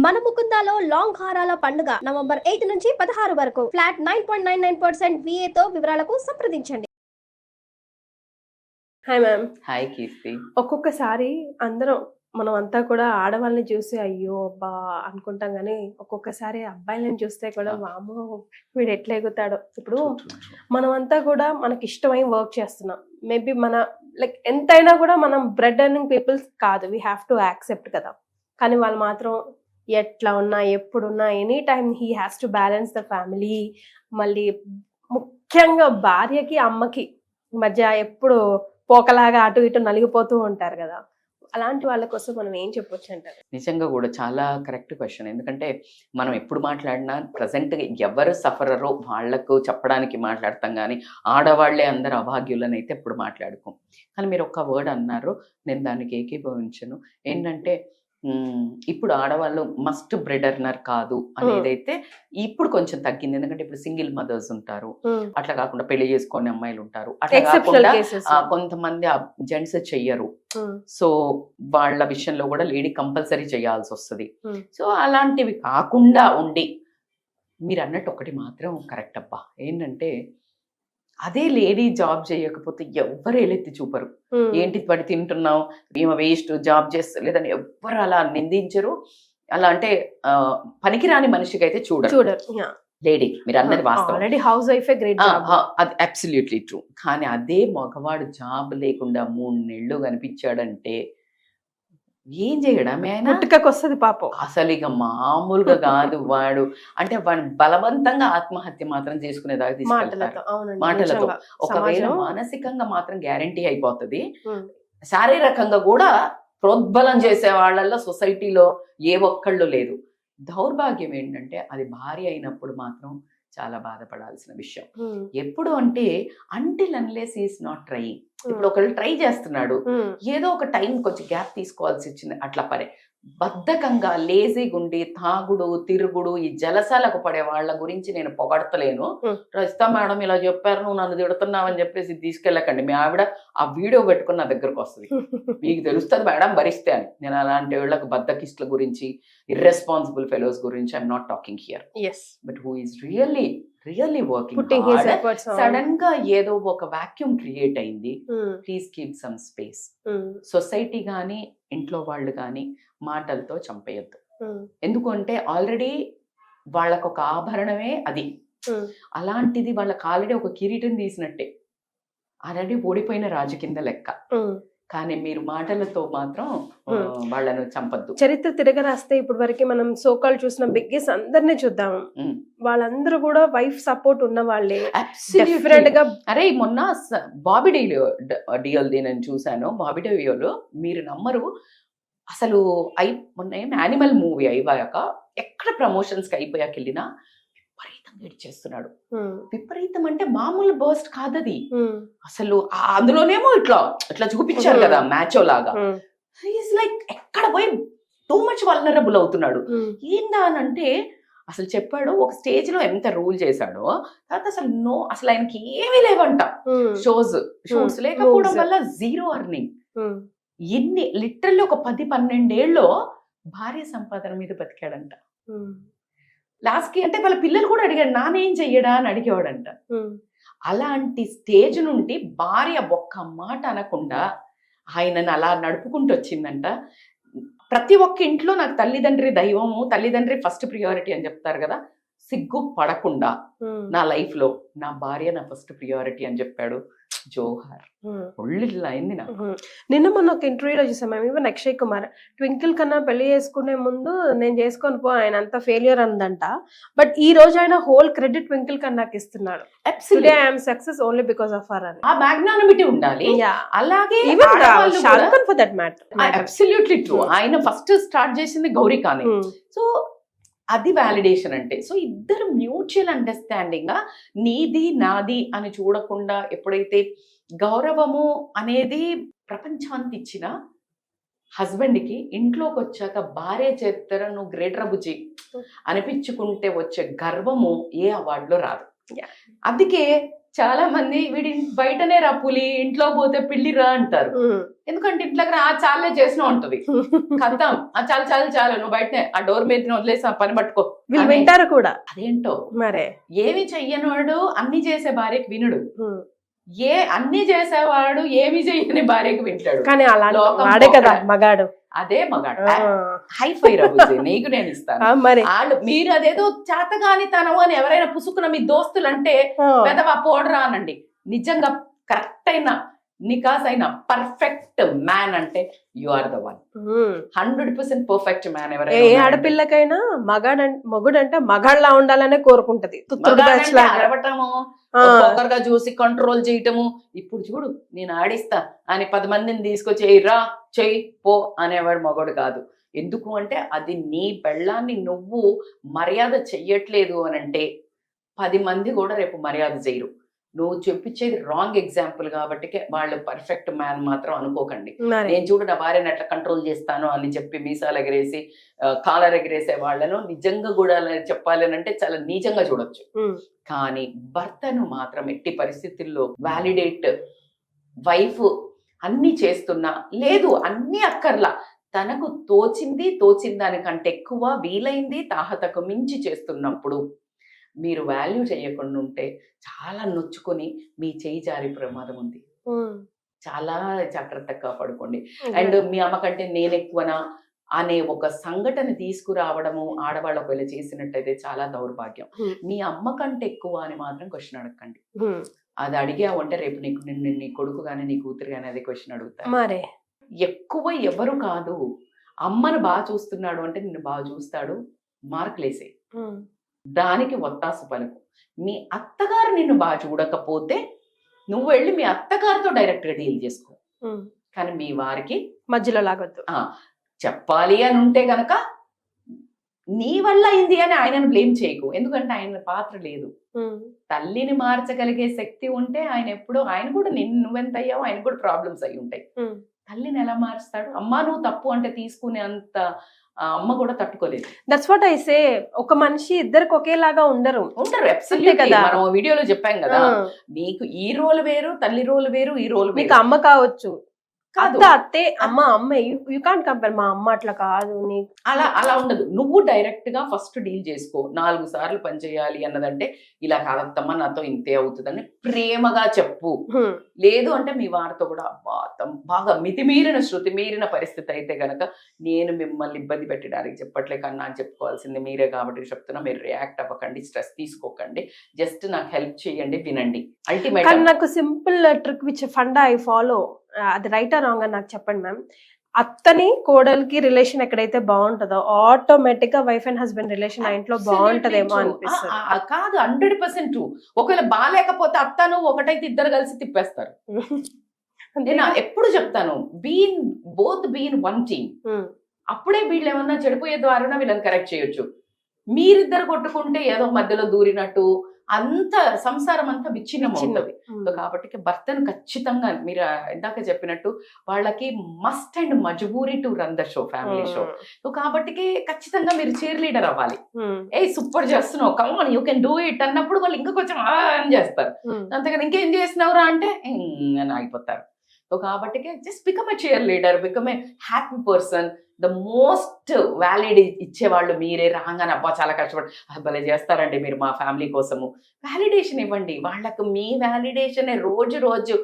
మన ముకుందాలో లాంగ్ హారాల పండుగ నవంబర్ 8 నుంచి 16 వరకు ఫ్లాట్ 9.99% VA తో వివరాలకు సంప్రదించండి. Hi ma'am. హాయ్ కీర్తి. ఒక్కొక్కసారి మనం అంతా కూడా ఆడవాళ్ళని చూసి అయ్యో అబ్బా అనుకుంటాం కానీ ఒక్కొక్కసారి అబ్బాయిలను చూస్తే కూడా వామో వీడు ఎట్లా ఎగుతాడో. ఇప్పుడు మనమంతా కూడా మనకి ఇష్టమైన వర్క్ చేస్తున్నాం. మేబీ మన లైక్ ఎంతైనా కూడా మనం బ్రెడ్ ఎర్నింగ్ పీపుల్స్ కాదు, వీ హ్యావ్ టు యాక్సెప్ట్ కదా. కానీ వాళ్ళు మాత్రం ఎట్లా ఉన్నా ఎప్పుడున్నా any time he has to balance the family. మళ్ళీ ముఖ్యంగా భార్యకి అమ్మకి మధ్య ఎప్పుడు పోకలాగా అటు ఇటు నలిగిపోతూ ఉంటారు కదా. అలాంటి వాళ్ళ కోసం మనం ఏం చెప్పొచ్చు అంటారు? నిజంగా కూడా చాలా కరెక్ట్ క్వశ్చన్. ఎందుకంటే మనం ఎప్పుడు మాట్లాడినా ప్రజెంట్గా ఎవరు సఫరరో వాళ్లకు చెప్పడానికి మాట్లాడతాం, కానీ ఆడవాళ్లే అందరు అభాగ్యులని అయితే ఎప్పుడు మాట్లాడుకోం. కానీ మీరు ఒక్క వర్డ్ అన్నారు, నేను దానికి ఏకీభవించను. ఏంటంటే ఇప్పుడు ఆడవాళ్ళు మస్ట్ బ్రెడ్ ఎర్నర్ కాదు అనేదైతే ఇప్పుడు కొంచెం తగ్గింది. ఎందుకంటే ఇప్పుడు సింగిల్ మదర్స్ ఉంటారు, అట్లా కాకుండా పెళ్లి చేసుకునే అమ్మాయిలు ఉంటారు, అట్లా కాకుండా కొంతమంది జెంట్స్ చెయ్యరు. సో వాళ్ళ విషయంలో కూడా లేడీ కంపల్సరీ చేయాల్సి వస్తుంది. సో అలాంటివి కాకుండా ఉండి మీరు అన్నట్టు ఒకటి మాత్రం కరెక్ట్ అబ్బా, ఏంటంటే అదే లేడీ జాబ్ చేయకపోతే ఎవ్వరు ఏలెత్తి చూపరు. ఏంటి పడి తింటున్నావు, ఏమో వేస్ట్, జాబ్ చేస్తా లేదని ఎవ్వరు అలా నిందించరు. అలా అంటే పనికిరాని మనిషికి అయితే చూడరు లేడీ. మీరు అన్నది వాస్తవం, హౌస్ వైఫ్ అది అబ్సల్యూట్లీ ట్రూ. కానీ అదే మగవాడు జాబ్ లేకుండా 3 నెలలు కనిపించాడంటే ఏం చేయడం, పుట్టుకకు వస్తుంది పాపం. అసలు ఇక మామూలుగా కాదు వాడు. అంటే వాడు బలవంతంగా ఆత్మహత్య మాత్రం చేసుకునేదాకా తీసుకెళ్తారు మాటలతో. ఒకవేళ మానసికంగా మాత్రం గ్యారంటీ అయిపోతుంది, శారీరకంగా కూడా ప్రోద్బలం చేసే వాళ్ళల్లో సొసైటీలో ఏ ఒక్కళ్ళు లేదు. దౌర్భాగ్యం ఏంటంటే అది భార్య అయినప్పుడు మాత్రం చాలా బాధపడాల్సిన విషయం. ఎప్పుడు అంటే until unless is not trying. ఇప్పుడు ఒకళ్ళు ట్రై చేస్తున్నాడు, ఏదో ఒక టైం కొంచెం గ్యాప్ తీసుకోవాల్సి వచ్చింది. అట్లా పరే బద్ధకంగా లేజీగా ఉండి తాగుడు తిరుగుడు ఈ జలసాలకు పడే వాళ్ళ గురించి నేను పొగడతలేను. రస్తా మేడం ఇలా చెప్పారు, నువ్వు నన్ను తిడుతున్నావని చెప్పేసి తీసుకెళ్ళకండి. మీ ఆవిడ ఆ వీడియో పెట్టుకుని నా దగ్గరకు వస్తుంది, మీకు తెలుస్తుంది మేడం భరిస్తే అని. నేను అలాంటి వాళ్ళకు బద్ధకిస్టుల గురించి, ఇర్రెస్పాన్సిబుల్ ఫెలోస్ గురించి I'm not talking here. But who is really working hard. Sudden గా ఏదో ఒక వాక్యూమ్ క్రియేట్ అయింది. Please keep some space. Society గానీ ఇంట్లో వాళ్ళు కానీ మాటలతో చంపేయద్దు. ఎందుకంటే ఆల్రెడీ వాళ్ళకు ఒక ఆభరణమే అది. అలాంటిది వాళ్ళకి ఆల్రెడీ ఒక కిరీటం తీసినట్టే, ఆల్రెడీ ఓడిపోయిన రాజు కింద లెక్క. కానీ మీరు మాటలతో మాత్రం వాళ్ళను చంపద్దు. చరిత్ర తిరగరాస్తే ఇప్పుడు వరకు మనం సోకాల్ చూసిన బిగ్గెస్ట్ అందరినీ చూద్దాం, వాళ్ళందరూ కూడా వైఫ్ సపోర్ట్ ఉన్న వాళ్ళే. అరే మొన్న బాబీ డియోల్ నేను చూసాను. బాబీ డియోల్ మీరు నమ్మరు, అసలు మొన్న యానిమల్ మూవీ అయిపోయాక ఎక్కడ ప్రమోషన్స్ కి అయిపోయాక వెళ్ళినా విపరీతంగా చేస్తున్నాడు. విపరీతం అంటే మామూలు బర్స్ట్ కాదది అసలు. అందులోనేమో ఇట్లా చూపించారు కదా మ్యాచో లాగా. ఈజ్ లైక్ ఎక్కడ పోయి టూ మచ్ వల్నరబుల్ అవుతున్నాడు. ఏందా అని అంటే అసలు చెప్పాడు, ఒక స్టేజ్ లో ఎంత రూల్ చేశాడో, తర్వాత అసలు ఆయనకి ఏమీ లేవంట. షూట్స్ లేకపోవడం వల్ల జీరో అర్నింగ్. ఎన్ని లిటరల్లీ ఒక 10-12 ఏళ్ళలో భార్య సంపాదన మీద బతికాడంట. లాస్ట్ కి అంటే వాళ్ళ పిల్లలు కూడా అడిగాడు, నానేం చెయ్యడా అని అడిగేవాడంట. అలాంటి స్టేజ్ నుండి భార్య ఒక్క మాట అనకుండా ఆయనను అలా నడుపుకుంటూ వచ్చిందంట. ప్రతి ఒక్క ఇంట్లో నాకు తల్లిదండ్రి దైవము, తల్లిదండ్రి ఫస్ట్ ప్రియారిటీ అని చెప్తారు కదా. సిగ్గు పడకుండా నా లైఫ్ లో నా భార్య నా ఫస్ట్ ప్రియారిటీ అని చెప్పాడు. జోహార్. అయింది నాకు. నిన్న మొన్న ఒక ఇంటర్వ్యూలో చూసాం మేము, ఈవెన్ అక్షయ్ కుమార్ ట్వింకిల్ కన్నా పెళ్లి చేసుకునే ముందు నేను చేసుకొని పో ఆయన అంత ఫెయిలియర్ అందంట. బట్ ఈ రోజు ఆయన హోల్ క్రెడిట్ ట్వింకిల్ కన్నాకి ఇస్తున్నాడు. Today I am success only because of her అని. ఆ మ్యాగ్నానిమిటీ ఉండాలి. అలాగే for that matter absolutely true. ఆయన ఫస్ట్ స్టార్ట్ చేసింది గౌరికానే. సో అది వ్యాలిడేషన్ అంటే. సో ఇద్దరు మ్యూచువల్ అండర్స్టాండింగ్ గా నీది నాది అని చూడకుండా ఎప్పుడైతే గౌరవము అనేది ప్రపంచం అంత ఇచ్చిన హస్బెండ్ కి ఇంట్లోకి వచ్చాక భార్య చేస్తారా నువ్వు గ్రేటర్ బుజ్జి అనిపించుకుంటే వచ్చే గర్వము ఏ అవార్డులో రాదు. అందుకే చాలా మంది వీడి బయటనే రా పులి, ఇంట్లో పోతే పిల్లి రా అంటారు. ఎందుకంటే ఇంట్లోకి రా చాలే చేసినా ఉంటది, కథం ఆ చాలు చాలు చాలు నువ్వు బయటనే ఆ డోర్ మీద వదిలేసి ఆ పని పట్టుకో వీళ్ళు వింటారు కూడా. అదేంటో మరే ఏమి చెయ్యనోడు అన్ని చేసే భార్యకి వినుడు, అన్ని చేసేవాడు ఏమి చెయ్యని భార్యకి వింటాడు. కానీ అలా వాడే కదా మగాడు, అదే మగాడు. హైఫై రబుజీ నీకు నేను ఇస్తాను. మరి వాళ్ళు మీరు అదేదో చేతగాని తనము అని ఎవరైనా పుసుకున్న మీ దోస్తులు అంటే పెదవా పోడరా అనండి. నిజంగా కరెక్ట్ అయిన నికాస్ అయిన పర్ఫెక్ట్ మ్యాన్ అంటే you are the one. 100% perfect man. ఎవరైనా ఏ ఆడపిల్లకైనా మొగుడు అంటే మగాళ్ళ ఉండాలనే కోరుకుంటది. అరవటము, ఒకరిగా చూసి కంట్రోల్ చేయటము. ఇప్పుడు చూడు నేను ఆడిస్తా అని 10 మందిని తీసుకొచ్చి రా చెయ్యి పో అనేవాడు మగోడు కాదు. ఎందుకు అంటే అది నీ పెళ్ళాన్ని నువ్వు మర్యాద చెయ్యట్లేదు అని అంటే 10 మంది కూడా రేపు మర్యాద చేయరు. నువ్వు చెప్పించేది రాంగ్ ఎగ్జాంపుల్ కాబట్టి వాళ్ళు పర్ఫెక్ట్ మ్యాన్ మాత్రం అనుకోకండి. నేను చూడు నా భార్యను ఎట్లా కంట్రోల్ చేస్తాను అని చెప్పి మీసాలు ఎగరేసి కాలర్ ఎగరేసే వాళ్ళను నిజంగా కూడా చెప్పాలి అని అంటే చాలా నీచంగా చూడొచ్చు. కానీ భర్తను మాత్రం ఎట్టి పరిస్థితుల్లో వ్యాలిడేట్ వైఫ్ అన్ని చేస్తున్నా లేదు అన్ని అక్కర్లా, తనకు తోచిన దానికంటే ఎక్కువ వీలైంది తాహతకు మించి చేస్తున్నప్పుడు మీరు వాల్యూ చేయకుండా ఉంటే చాలా నొచ్చుకొని మీ చేయి జారి ప్రమాదం ఉంది. చాలా జాగ్రత్తగా కాపాడుకోండి. అండ్ మీ అమ్మ కంటే నేను ఎక్కువనా అనే ఒక సంఘటన తీసుకురావడము ఆడవాళ్ళు ఒకవేళ చేసినట్టయితే చాలా దౌర్భాగ్యం. మీ అమ్మ కంటే ఎక్కువ అని మాత్రం క్వశ్చన్ అడగండి. అది అడిగావు అంటే రేపు నీ కొడుకు గానీ నీ కూతురు గానీ అదే క్వశ్చన్ అడుగుతారు. ఎక్కువ ఎవరు కాదు, అమ్మను బాగా చూస్తున్నాడు అంటే నిన్ను బాగా చూస్తాడు, మార్కులేసే దానికి ఒత్తాసు పలుకు. మీ అత్తగారు నిన్ను బాగా చూడకపోతే నువ్వు వెళ్ళి మీ అత్తగారితో డైరెక్ట్ గా డీల్ చేసుకో. కానీ మీ వారికి మధ్యలో లాగొద్దు. చెప్పాలి అని ఉంటే గనక నీ వల్ల అయింది అని ఆయనను బ్లేమ్ చేయకు. ఎందుకంటే ఆయన పాత్ర లేదు. తల్లిని మార్చగలిగే శక్తి ఉంటే ఆయన ఎప్పుడో ఆయన కూడా నువ్వెంత అయ్యావు ఆయన కూడా ప్రాబ్లమ్స్ అయి ఉంటాయి. తల్లిని ఎలా మారుస్తాడు? అమ్మా నువ్వు తప్పు అంటే తీసుకునే అంత అమ్మ కూడా తట్టుకోలేదు. That's what I say. ఒక మనిషి ఇద్దరికి ఒకేలాగా ఉండరు. కదా మనం వీడియోలో చెప్పాం కదా, నీకు ఈ రోల్ వేరు, తల్లి రోల్ వేరు, ఈ రోల్ నీకు అమ్మ కావచ్చు, అత్తే అమ్మ యూ కాంట్ కంపేర్. మా అమ్మ అట్లా కాదు, అలా ఉండదు. నువ్వు డైరెక్ట్ గా ఫస్ట్ డీల్ చేసుకో. 4 సార్లు పని చేయాలి అన్నదంటే ఇలా కాదత్తమ్మా నాతో ఇంతే అవుతుందని ప్రేమగా చెప్పు. లేదు అంటే మీ వారితో కూడా బాగా మితిమీరిన శృతి మీరిన పరిస్థితి అయితే గనక నేను మిమ్మల్ని ఇబ్బంది పెట్టడానికి చెప్పట్లే కన్నా అని చెప్పుకోవాల్సింది మీరే కాబట్టి చెప్తున్నా. మీరు రియాక్ట్ అవ్వకండి, స్ట్రెస్ తీసుకోకండి, జస్ట్ నాకు హెల్ప్ చేయండి, వినండి. అల్టిమేట్ నాకు simple trick which funda I follow, అది రైట్ ఆర్ రాంగ్ అని నాకు చెప్పండి మ్యామ్. అత్తని కోడలికి రిలేషన్ ఎక్కడైతే బాగుంటుందో ఆటోమేటిక్ గా వైఫ్ అండ్ హస్బెండ్ రిలేషన్ ఆ ఇంట్లో బాగుంటదేమో అనిపిస్తుంది. కాదు 100%. ఒకవేళ బాగాలేకపోతే అత్తను ఒకటైతే ఇద్దరు కలిసి తిప్పేస్తారు. నేను ఎప్పుడు చెప్తాను బోత్ బీన్ వన్ టీమ్. అప్పుడే వీళ్ళు ఏమన్నా చెడిపోయే ద్వారా వీళ్ళని కరెక్ట్ చేయొచ్చు. మీరిద్దరు కొట్టుకుంటే ఏదో మధ్యలో దూరినట్టు అంత సంసారం అంతా విచ్ఛిన్నం అవుతుంది. కాబట్టి భర్తను ఖచ్చితంగా మీరు ఇందాక చెప్పినట్టు వాళ్ళకి మస్ట్ అండ్ మజబూరి to run the show, family show. So కాబట్టి ఖచ్చితంగా మీరు చీర్ లీడర్ అవ్వాలి. సూపర్ చేస్తున్నావు, come on you can do it అన్నప్పుడు వాళ్ళు ఇంకా కొంచెం అని చేస్తారు. అంతేగాని ఇంకేం చేసినవరా అంటే అని ఆగిపోతారు. సో కాబట్టి just become a cheer leader, become a happy person. The most valid ఇచ్చేవాళ్ళు మీరే. రాగానే అబ్బా చాలా కష్టపడి భలే చేస్తారండి మీరు మా ఫ్యామిలీ కోసము, వ్యాలిడేషన్ ఇవ్వండి వాళ్ళకు. మీ వ్యాలిడేషన్ రోజు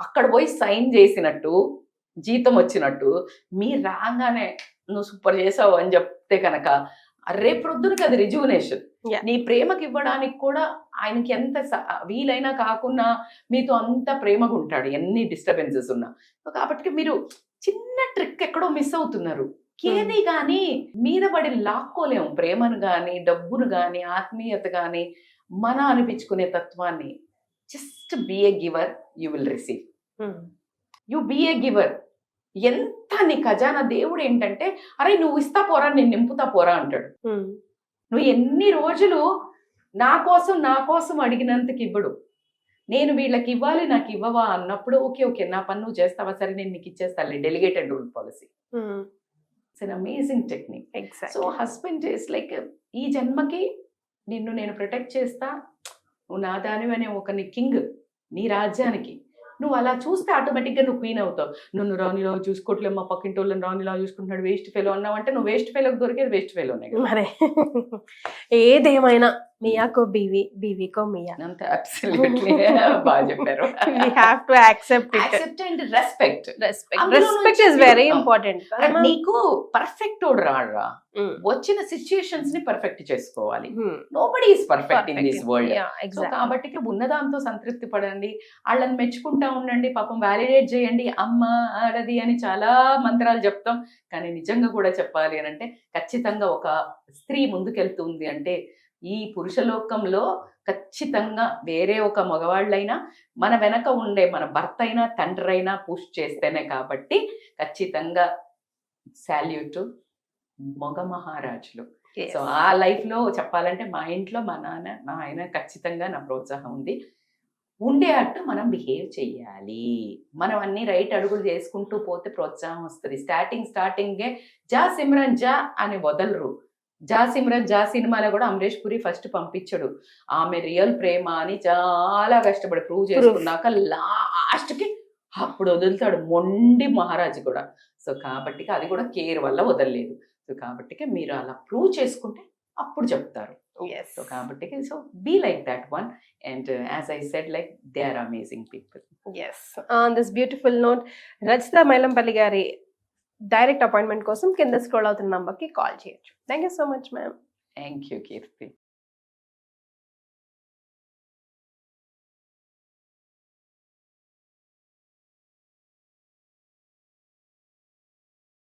అక్కడ పోయి సైన్ చేసినట్టు జీతం వచ్చినట్టు మీరు రాగానే నువ్వు సూపర్ చేసావు అని చెప్తే కనుక రేపు ప్రొద్దునకి అది రిజువనేషన్. నీ ప్రేమకి ఇవ్వడానికి కూడా ఆయనకి ఎంత వీలైనా కాకుండా మీతో అంత ప్రేమగా ఉంటాడు ఎన్ని డిస్టర్బెన్సెస్ ఉన్నా. కాబట్టి మీరు చిన్న ట్రిక్ ఎక్కడో మిస్ అవుతున్నారు. ఏది కానీ మీద పడి లాక్కోలేము ప్రేమను గాని, డబ్బును గాని, ఆత్మీయత గాని, మన అనిపించుకునే తత్వాన్ని. Just be a giver, you will receive. You be a giver. ఎంత నీ ఖజానా దేవుడు ఏంటంటే అరే నువ్వు ఇస్తా పోరా నేను నింపుతా పోరా అంటాడు. నువ్వు ఎన్ని రోజులు నా కోసం అడిగినంతకి ఇవ్వడు. నేను వీళ్ళకి ఇవ్వాలి నాకు ఇవ్వవా అన్నప్పుడు ఓకే నా పని నువ్వు చేస్తావా, సరే నేను నీకు ఇచ్చేస్తాను. Delegated rule policy. It's an amazing technique. So husband is like ఈ జన్మకి నిన్ను నేను ప్రొటెక్ట్ చేస్తా, నువ్వు నా దానివి అనే ఒక కింగ్ నీ రాజ్యానికి. నువ్వు అలా చూస్తే ఆటోమేటిక్గా నువ్వు క్వీన్ అవుతావు. నన్ను రాణిలా చూసుకోవట్లేదు, మా పక్కింటి వాళ్ళని రాణిలా చూసుకుంటున్నాడు, వేస్ట్ ఫెలో అన్నావు అంటే నువ్వు వేస్ట్ ఫెలోకి దొరికేది వేస్ట్ ఫెలోనే. మరే ఏదేమైనా మియాకో బీవీ, బీవీకో మియా. అంతే, అబ్సల్యూట్లీ బాగా చెప్పారు. We have to accept it. Accept and respect. Respect is very important. నీకు పర్ఫెక్ట్ ఓడు రాడురా, వచ్చిన సిచ్యుయేషన్స్ ని పర్ఫెక్ట్ చేసుకోవాలి. Nobody is perfect in this world. కాబట్టి ఉన్నదాంతో సంతృప్తి పడండి, వాళ్ళని మెచ్చుకుంటా ఉండండి, పాపం వ్యాలిడేట్ చేయండి. అమ్మ ఆడది అని చాలా మంత్రాలు చెప్తాం, కానీ నిజంగా కూడా చెప్పాలి అని అంటే ఖచ్చితంగా ఒక స్త్రీ ముందుకెళ్తుంది అంటే ఈ పురుషలోకంలో ఖచ్చితంగా వేరే ఒక మగవాళ్ళైనా మన వెనక ఉండే మన భర్త అయినా తండ్రి అయినా పుష్ చేస్తేనే. కాబట్టి ఖచ్చితంగా సాల్యూట్ మగ మహారాజులు. సో ఆ లైఫ్ లో చెప్పాలంటే మా ఇంట్లో మా నాన్న మా ఆయన ఖచ్చితంగా నా ప్రోత్సాహం ఉంది. ఉండే అట్టు మనం బిహేవ్ చెయ్యాలి. మనం అన్ని రైట్ అడుగులు చేసుకుంటూ పోతే ప్రోత్సాహం వస్తుంది. స్టార్టింగే జా సిమ్రన్ జా అని వదలరు. జా సిమ్రన్ జా సినిమాలో కూడా అమరేష్ పురి ఫస్ట్ పంపించడు, ఆమె రియల్ ప్రేమ అని చాలా కష్టపడి ప్రూవ్ చేసుకున్నాక లాస్ట్ కి అప్పుడు వదులుతాడు మొండి మహారాజు కూడా. సో కాబట్టి అది కూడా కేర్ వల్ల వదలలేదు. సో కాబట్టి మీరు అలా ప్రూవ్ చేసుకుంటే అప్పుడు చెప్తారు. సో కాబట్టి so be like that one. And as I said like they are amazing people. Yes, on this beautiful note Rachita Mylampalli గారి డైరెక్ట్ అపాయింట్మెంట్ కోసం కింద స్క్రోల్ అవుతున్న నంబర్కి కాల్ చేయొచ్చు. Thank you so much ma'am. Thank you Keerthi.